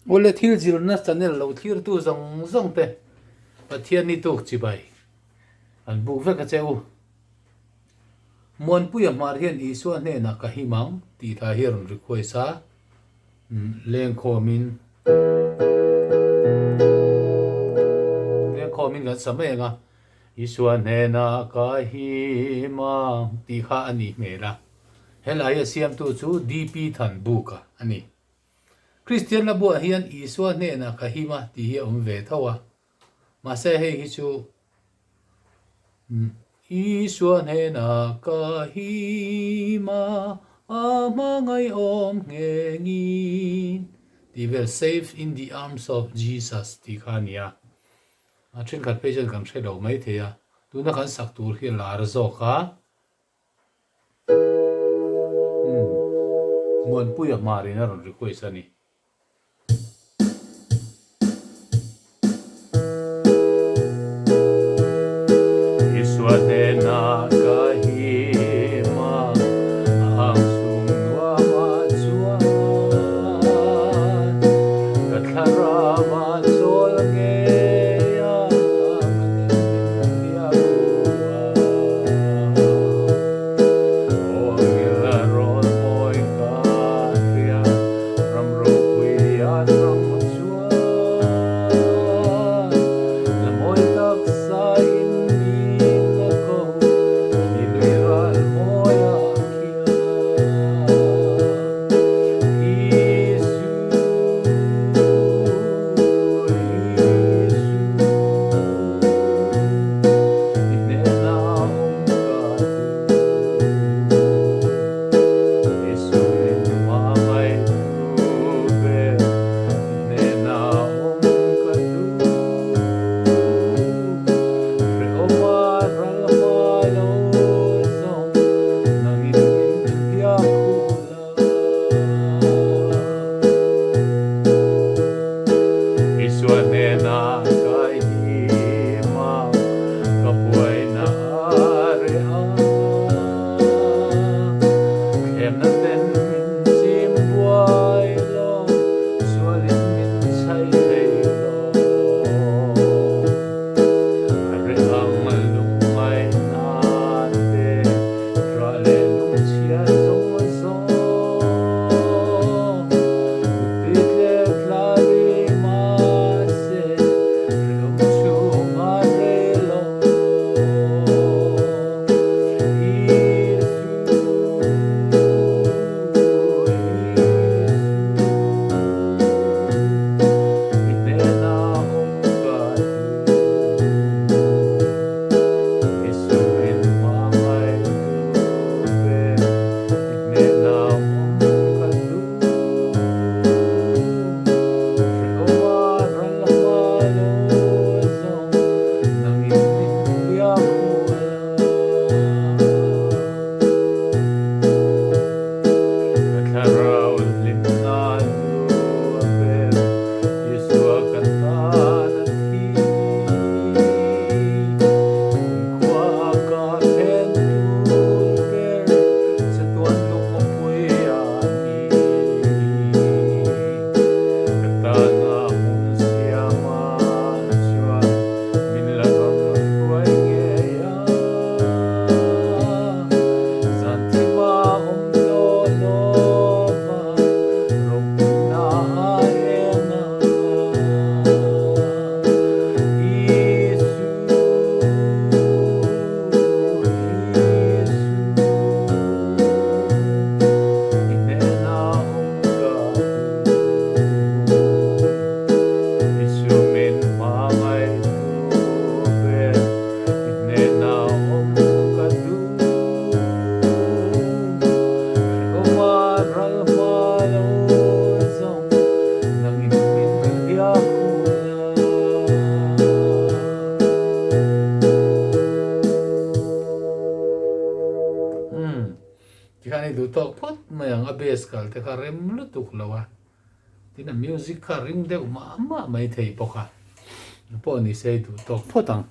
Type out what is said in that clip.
ole thil zirna channel lo thlir tu zong te pathian ni tuk chi bai an bu ve ka cheu mon puya mar hian Isua hnenah ka himang ti tha hiron rikhoi sa leng khomin kan samenga Isua hnenah ka himang ti kha ani mela helai siam tu chu dp than buka ani Christian la bu hian Isua hnenah ka hima ti hi om ve thawa ma se hei hi chu Isua hnenah ka hima amangai om ngengin ti vel safe in the arms of Jesus ti khania a thin khat pe jan kan thelo mai theya tuna kan sak tur hi lar zo kha mon puya marina ron request ani Isua hnenah ka hima ang sungwa matsuan katlaraman sol ngeya o gilaron mo'y katya ramro puyan ram matsuan lamoy taksain Isua hnenah ka himang kapuay na area kem na ten min sim buay lo sualin min say lay lo are ang malumay nate trale lung siya zong zong utitlet lari Kani du tok pot mayang abes kal te ka rem lutuk lawa tina music ka ring de ma mai thei poka po ni sei du tok potang